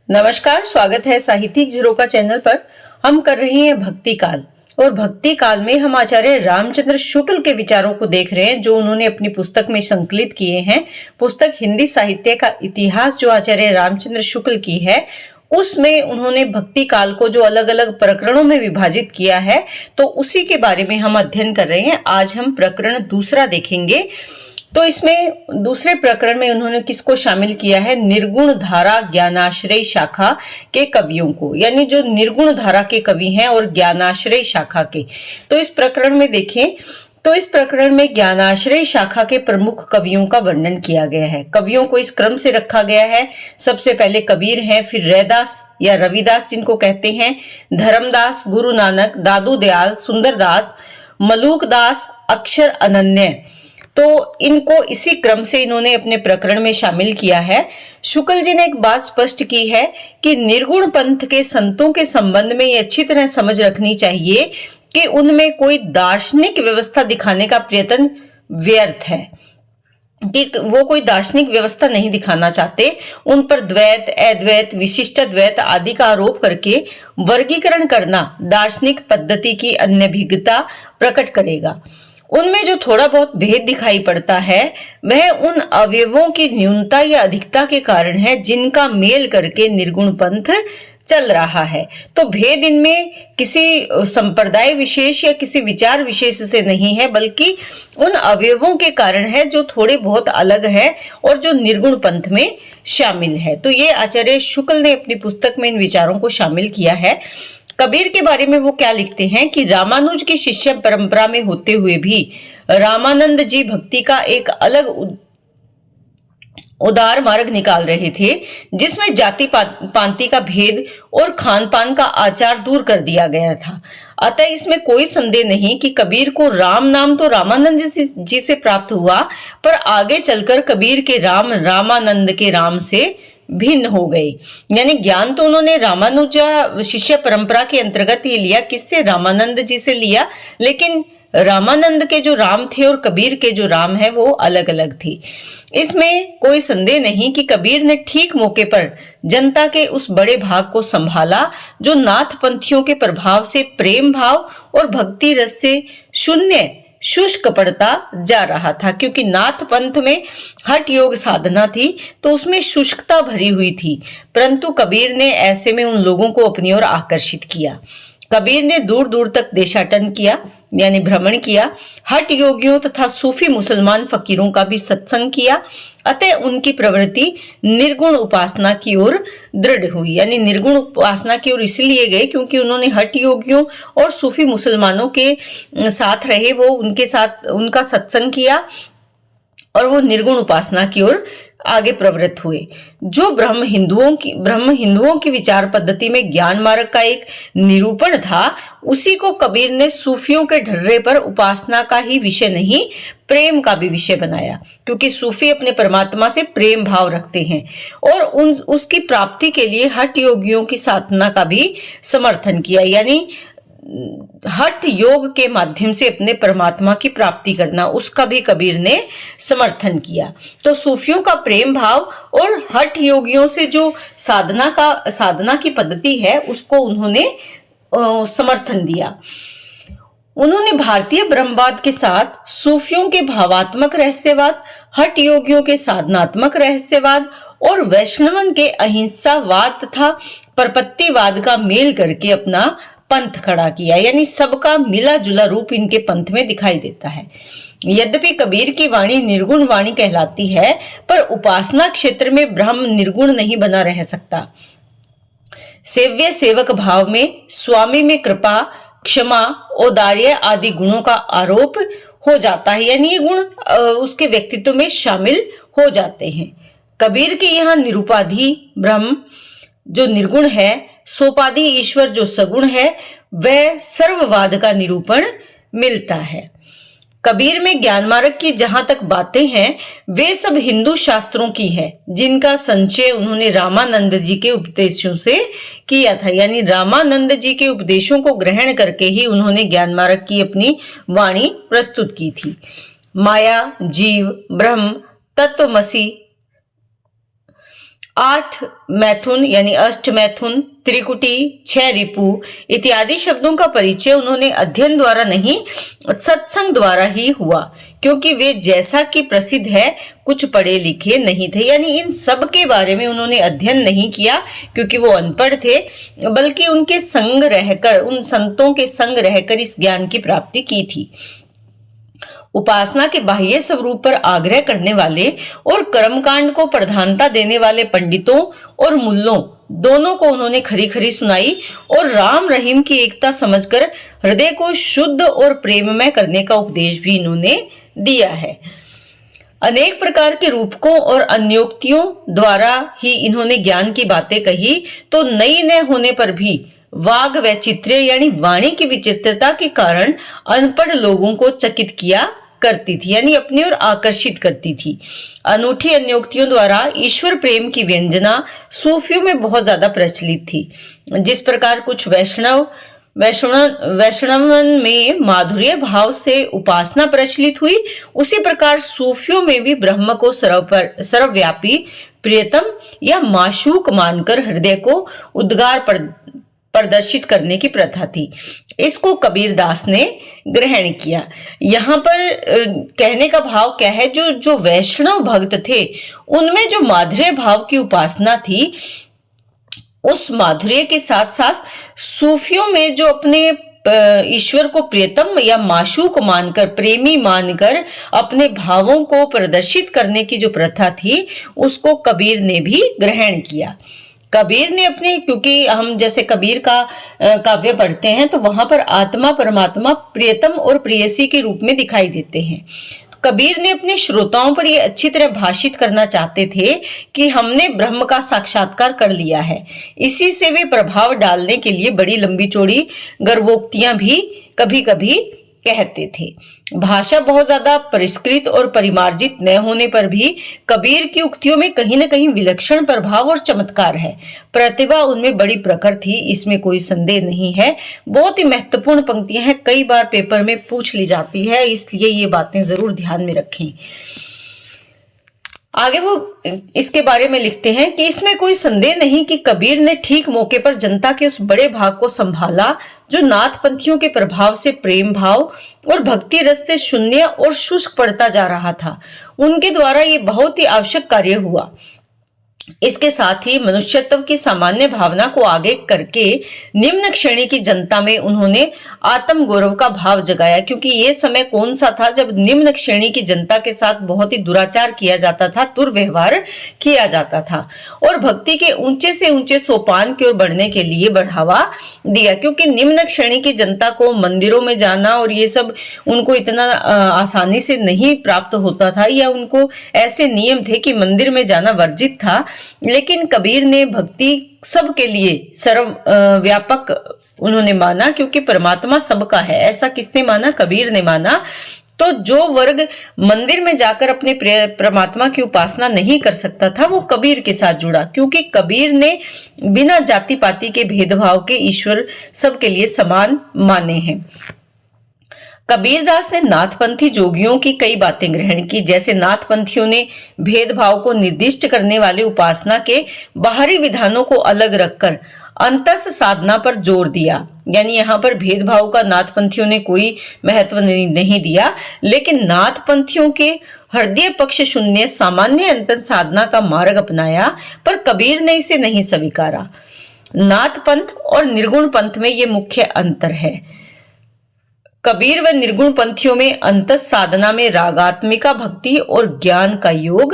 नमस्कार, स्वागत है साहित्यिक झरोका चैनल पर। हम कर रहे हैं भक्ति काल और भक्ति काल में हम आचार्य रामचंद्र शुक्ल के विचारों को देख रहे हैं जो उन्होंने अपनी पुस्तक में संकलित किए हैं। पुस्तक हिंदी साहित्य का इतिहास जो आचार्य रामचंद्र शुक्ल की है, उसमें उन्होंने भक्ति काल को जो अलग अलग प्रकरणों में विभाजित किया है, तो उसी के बारे में हम अध्ययन कर रहे हैं। आज हम प्रकरण दूसरा देखेंगे। तो इसमें दूसरे प्रकरण में उन्होंने किसको शामिल किया है? निर्गुण धारा ज्ञानाश्रय शाखा के कवियों को, यानी जो निर्गुण धारा के कवि हैं और ज्ञानाश्रय शाखा के। तो इस प्रकरण में देखें तो इस प्रकरण में ज्ञानाश्रय शाखा के प्रमुख कवियों का वर्णन किया गया है। कवियों को इस क्रम से रखा गया है। सबसे पहले कबीर हैं, फिर रैदास या रविदास जिनको कहते हैं, धर्मदास, गुरु नानक, दादू दयाल, सुंदरदास, मलूक दास, अक्षर अनन्य। तो इनको इसी क्रम से इन्होंने अपने प्रकरण में शामिल किया है। शुक्ल जी ने एक बात स्पष्ट की है कि निर्गुण पंथ के संतों के संबंध में ये अच्छी तरह समझ रखनी चाहिए कि उनमें कोई दार्शनिक व्यवस्था दिखाने का प्रयत्न व्यर्थ है, कि वो कोई दार्शनिक व्यवस्था नहीं दिखाना चाहते। उन पर द्वैत, अद्वैत, विशिष्ट द्वैत आदि का आरोप करके वर्गीकरण करना दार्शनिक पद्धति की अनभिज्ञता प्रकट करेगा। उनमें जो थोड़ा बहुत भेद दिखाई पड़ता है वह उन अवयवों की न्यूनता या अधिकता के कारण है जिनका मेल करके निर्गुण पंथ चल रहा है। तो भेद इनमें किसी संप्रदाय विशेष या किसी विचार विशेष से नहीं है, बल्कि उन अवयवों के कारण है जो थोड़े बहुत अलग है और जो निर्गुण पंथ में शामिल है। तो ये आचार्य शुक्ल ने अपनी पुस्तक में इन विचारों को शामिल किया है। कबीर के बारे में वो क्या लिखते हैं कि रामानुज की शिष्य परंपरा में होते हुए भी रामानंद जी भक्ति का एक अलग उदार मार्ग निकाल रहे थे, जिसमें जाति पांति का भेद और खान पान का आचार दूर कर दिया गया था। अतः इसमें कोई संदेह नहीं कि कबीर को राम नाम तो रामानंद जी से प्राप्त हुआ, पर आगे चलकर कबीर के राम रामानंद के राम से भिन्न हो गई। यानी ज्ञान तो उन्होंने रामानुजा शिष्य परंपरा के अंतर्गत ही लिया, किससे? रामानंद जी से लिया, लेकिन रामानंद के जो राम थे और कबीर के जो राम है वो अलग अलग थे। इसमें कोई संदेह नहीं कि कबीर ने ठीक मौके पर जनता के उस बड़े भाग को संभाला जो नाथ पंथियों के प्रभाव से प्रेम भाव और भक्ति रस से शून्य शुष्क पड़ता जा रहा था, क्योंकि नाथ पंथ में हठ योग साधना थी तो उसमें शुष्कता भरी हुई थी। परंतु कबीर ने ऐसे में उन लोगों को अपनी ओर आकर्षित किया। कबीर ने दूर दूर तक देशाटन किया, यानी भ्रमण किया। हठ योगियों तथा सूफी मुसलमान फकीरों का भी सत्संग किया। अतः उनकी प्रवृत्ति निर्गुण उपासना की ओर दृढ़ हुई। यानी निर्गुण उपासना की ओर इसलिए गए क्योंकि उन्होंने हठ योगियों और सूफी मुसलमानों के साथ रहे, वो उनके साथ उनका सत्संग किया और वो निर्गुण उपासना की ओर आगे प्रवृत्त हुए। जो ब्रह्म हिंदुओं की विचार पद्धति में ज्ञान मार्ग का एक निरूपण था, उसी को कबीर ने सूफियों के ढर्रे पर उपासना का ही विषय नहीं, प्रेम का भी विषय बनाया, क्योंकि सूफी अपने परमात्मा से प्रेम भाव रखते हैं और उसकी प्राप्ति के लिए हठ योगियों की साधना का भी समर्थन किया। यानी हठ योग के माध्यम से अपने परमात्मा की प्राप्ति करना, उसका भी कबीर ने समर्थन किया। तो सूफियों का प्रेम भाव और हठ योगियों से जो साधना की पद्धति है उसको उन्होंने समर्थन दिया। उन्होंने भारतीय ब्रह्मवाद के साथ सूफियों के भावात्मक रहस्यवाद, हठ योगियों के साधनात्मक रहस्यवाद और वैष्णवन के अहिंसावाद तथा परपत्तिवाद का मेल करके अपना पंथ खड़ा किया। यानी सबका मिला जुला रूप इनके पंथ में दिखाई देता है। यद्यपि कबीर की वाणी निर्गुण वाणी कहलाती है, पर उपासना क्षेत्र में ब्रह्म निर्गुण नहीं बना रह सकता। सेव्य सेवक भाव में, स्वामी में कृपा, क्षमा, औदार्य आदि गुणों का आरोप हो जाता है। यानी ये गुण उसके व्यक्तित्व में शामिल हो जाते हैं। कबीर के यहाँ निरुपाधि ब्रह्म जो निर्गुण है, सोपाधि ईश्वर जो सगुण है, वह सर्ववाद का निरूपण मिलता है। कबीर में ज्ञान मार्ग की जहां तक बातें हैं वे सब हिंदू शास्त्रों की है, जिनका संचय उन्होंने रामानंद जी के उपदेशों से किया था। यानी रामानंद जी के उपदेशों को ग्रहण करके ही उन्होंने ज्ञान मार्ग की अपनी वाणी प्रस्तुत की थी। माया, जीव, ब्रह्म, तत्वमसी 8 मैथुन यानी अष्ट मैथुन, त्रिकुटी, 6 रिपु इत्यादि शब्दों का परिचय उन्होंने अध्ययन द्वारा नहीं सत्संग द्वारा ही हुआ, क्योंकि वे जैसा कि प्रसिद्ध है कुछ पढ़े लिखे नहीं थे। यानी इन सब के बारे में उन्होंने अध्ययन नहीं किया क्योंकि वो अनपढ़ थे, बल्कि उनके संग रहकर, उन संतों के संग रहकर इस ज्ञान की प्राप्ति की थी। उपासना के बाह्य स्वरूप पर आग्रह करने वाले और कर्मकांड को प्रधानता देने वाले पंडितों और मुल्लों दोनों को उन्होंने खरी खरी सुनाई और राम रहीम की एकता समझकर हृदय को शुद्ध और प्रेममय करने का उपदेश भी इन्होंने दिया है। अनेक प्रकार के रूपकों और अन्योक्तियों द्वारा ही इन्होंने ज्ञान की बातें कही, तो नई न होने पर भी वाग वैचित्र्य यानी वाणी की विचित्रता के कारण अनपढ़ लोगों को चकित किया करती थी, यानी अपनी ओर आकर्षित करती थी। अनूठी अन्योक्तियों द्वारा ईश्वर प्रेम की व्यंजना सूफियों में बहुत ज्यादा प्रचलित थी। जिस प्रकार कुछ वैष्णवन में माधुर्य भाव से उपासना प्रचलित हुई, उसी प्रकार सूफियों में भी ब्रह्म को सर्वव्यापी, प्रियतम या माशूक मानकर हृदय को उद्गार प्रदर्शित करने की प्रथा थी। इसको कबीर दास ने ग्रहण किया। यहाँ पर कहने का भाव क्या है, जो वैष्णव भक्त थे उनमें जो माधुर्य भाव की उपासना थी, उस माधुर्य के साथ साथ सूफियों में जो अपने ईश्वर को प्रियतम या माशूक मानकर, प्रेमी मानकर अपने भावों को प्रदर्शित करने की जो प्रथा थी, उसको कबीर ने भी ग्रहण किया। कबीर ने अपने, क्योंकि हम जैसे कबीर का काव्य पढ़ते हैं तो वहां पर आत्मा परमात्मा प्रियतम और प्रेयसी के रूप में दिखाई देते हैं। कबीर ने अपने श्रोताओं पर यह अच्छी तरह भाषित करना चाहते थे कि हमने ब्रह्म का साक्षात्कार कर लिया है। इसी से वे प्रभाव डालने के लिए बड़ी लंबी चौड़ी गर्वोक्तियां भी कभी कभी कहते थे। भाषा बहुत ज्यादा परिष्कृत और परिमार्जित न होने पर भी कबीर की उक्तियों में कहीं न कहीं विलक्षण प्रभाव और चमत्कार है। प्रतिभा उनमें बड़ी प्रखर थी, इसमें कोई संदेह नहीं है। बहुत ही महत्वपूर्ण पंक्तियां हैं, कई बार पेपर में पूछ ली जाती है, इसलिए ये बातें जरूर ध्यान में रखें। आगे वो इसके बारे में लिखते हैं कि इसमें कोई संदेह नहीं कि कबीर ने ठीक मौके पर जनता के उस बड़े भाग को संभाला जो नाथपंथियों के प्रभाव से प्रेम भाव और भक्ति रस से शून्य और शुष्क पड़ता जा रहा था। उनके द्वारा ये बहुत ही आवश्यक कार्य हुआ। इसके साथ ही मनुष्यत्व की सामान्य भावना को आगे करके निम्न श्रेणी की जनता में उन्होंने आत्म गौरव का भाव जगाया, क्योंकि ये समय कौन सा था जब निम्न श्रेणी की जनता के साथ बहुत ही दुराचार किया जाता था, दुर्व्यवहार किया जाता था, और भक्ति के ऊंचे से ऊंचे सोपान की ओर बढ़ने के लिए बढ़ावा दिया। क्योंकि निम्न श्रेणी की जनता को मंदिरों में जाना और ये सब उनको इतना आसानी से नहीं प्राप्त होता था, या उनको ऐसे नियम थे कि मंदिर में जाना वर्जित था। लेकिन कबीर ने भक्ति सबके लिए सर्वव्यापक उन्होंने माना, क्योंकि परमात्मा सबका है। ऐसा किसने माना? कबीर ने माना। तो जो वर्ग मंदिर में जाकर अपने परमात्मा की उपासना नहीं कर सकता था, वो कबीर के साथ जुड़ा, क्योंकि कबीर ने बिना जाति पाति के भेदभाव के ईश्वर सबके लिए समान माने हैं। कबीरदास ने नाथपंथी जोगियों की कई बातें ग्रहण की। जैसे नाथपंथियों ने भेदभाव को निर्दिष्ट करने वाले उपासना के बाहरी विधानों को अलग रखकर अंतस साधना पर जोर दिया। यानी यहाँ पर भेदभाव का नाथपंथियों ने कोई महत्व नहीं दिया, लेकिन नाथपंथियों के हृदय पक्ष शून्य सामान्य अंतस साधना का मार्ग अपनाया, पर कबीर ने इसे नहीं स्वीकारा। नाथ पंथ और निर्गुण पंथ में ये मुख्य अंतर है। कबीर व निर्गुण पंथियों में अंतस साधना में रागात्मिका भक्ति और ज्ञान का योग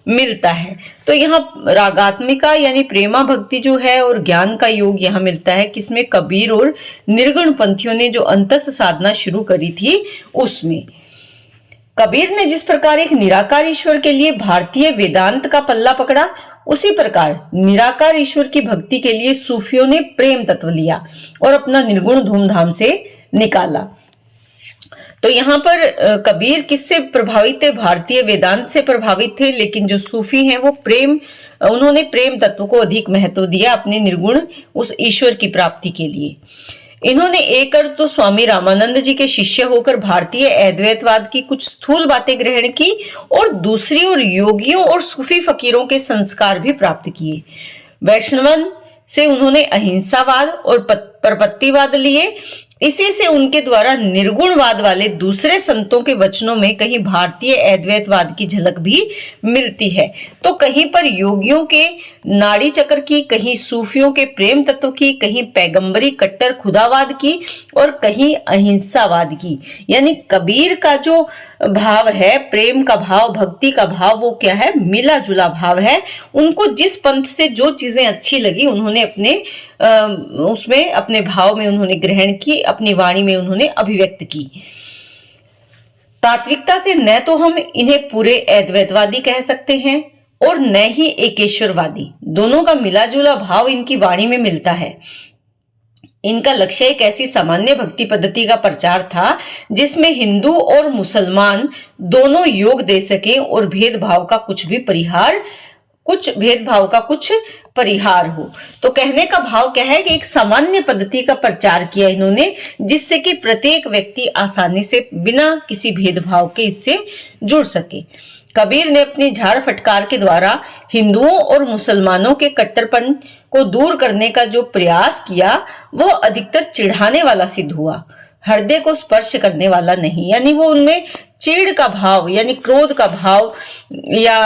मिलता है। तो यहाँ रागात्मिका यानी प्रेमा भक्ति जो है और ज्ञान का योग यहाँ मिलता है, किसमें? कबीर और निर्गुण पंथियों ने जो अंतस साधना शुरू करी थी उसमें। कबीर ने जिस प्रकार एक निराकार ईश्वर के लिए भारतीय वेदांत का पल्ला पकड़ा, उसी प्रकार निराकार ईश्वर की भक्ति के लिए सूफियों ने प्रेम तत्व लिया और अपना निर्गुण धूमधाम से निकाला। तो यहाँ पर कबीर किससे प्रभावित थे? भारतीय वेदांत से प्रभावित थे, लेकिन जो सूफी हैं वो उन्होंने प्रेम तत्व को अधिक महत्व दिया अपने निर्गुण उस ईश्वर की प्राप्ति के लिए। इन्होंने एक अर्थ तो स्वामी रामानंद जी के शिष्य होकर भारतीय अद्वैतवाद की कुछ स्थूल बातें ग्रहण की और दूसरी ओर योगियों और सूफी फकीरों के संस्कार भी प्राप्त किए। वैष्णवन से उन्होंने अहिंसावाद और परपत्तिवाद लिए। इसी से उनके द्वारा निर्गुणवाद वाले दूसरे संतों के वचनों में कहीं भारतीय अद्वैतवाद की झलक भी मिलती है, तो कहीं पर योगियों के नाड़ी चक्र की, कहीं सूफियों के प्रेम तत्व की, कहीं पैगंबरी कट्टर खुदावाद की और कहीं अहिंसावाद की। यानी कबीर का जो भाव है, प्रेम का भाव, भक्ति का भाव, वो क्या है, मिला जुला भाव है। उनको जिस पंथ से जो चीजें अच्छी लगी उन्होंने उसमें अपने भाव में उन्होंने ग्रहण की, अपनी वाणी में उन्होंने अभिव्यक्त की। तात्विकता से न तो हम इन्हें पूरे अद्वैतवादी कह सकते हैं और न ही एकेश्वरवादी। दोनों का मिला जुला भाव इनकी वाणी में मिलता है। इनका लक्ष्य एक ऐसी सामान्य भक्ति पद्धति का प्रचार था जिसमें हिंदू और मुसलमान दोनों योग दे सके और भेदभाव का कुछ परिहार हो। तो कहने का भाव क्या है कि एक सामान्य पद्धति का प्रचार किया इन्होंने, जिससे कि प्रत्येक व्यक्ति आसानी से बिना किसी भेदभाव के इससे जुड़ सके। कबीर ने अपनी झाड़ फटकार के द्वारा हिंदुओं और मुसलमानों के कट्टरपन को दूर करने का जो प्रयास किया वह अधिकतर चिढ़ाने वाला सिद्ध हुआ, हृदय को स्पर्श करने वाला नहीं। यानी वो उनमें चिढ़ का भाव यानी क्रोध का भाव या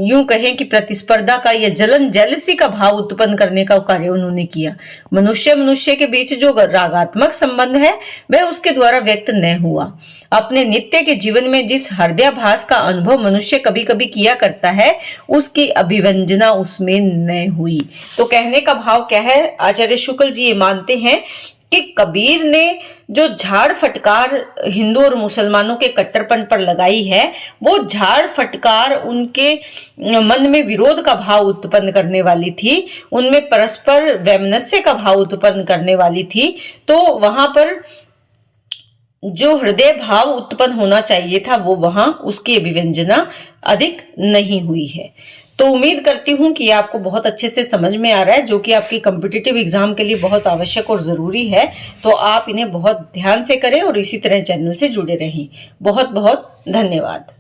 यूं कहें कि प्रतिस्पर्धा का या जलन जेलसी का भाव उत्पन्न करने का कार्य उन्होंने किया। मनुष्य के बीच जो रागात्मक संबंध है वह उसके द्वारा व्यक्त न हुआ। अपने नित्य के जीवन में जिस हृदयाभास का अनुभव मनुष्य कभी कभी किया करता है उसकी अभिव्यंजना उसमें न हुई। तो कहने का भाव क्या है, आचार्य शुक्ल जी ये मानते हैं कि कबीर ने जो झाड़ फटकार हिंदू और मुसलमानों के कट्टरपन पर लगाई है वो झाड़ फटकार उनके मन में विरोध का भाव उत्पन्न करने वाली थी, उनमें परस्पर वैमनस्य का भाव उत्पन्न करने वाली थी। तो वहां पर जो हृदय भाव उत्पन्न होना चाहिए था वो वहां उसकी अभिव्यंजना अधिक नहीं हुई है। तो उम्मीद करती हूं कि आपको बहुत अच्छे से समझ में आ रहा है, जो कि आपकी कॉम्पिटिटिव एग्जाम के लिए बहुत आवश्यक और जरूरी है। तो आप इन्हें बहुत ध्यान से करें और इसी तरह चैनल से जुड़े रहें। बहुत बहुत धन्यवाद।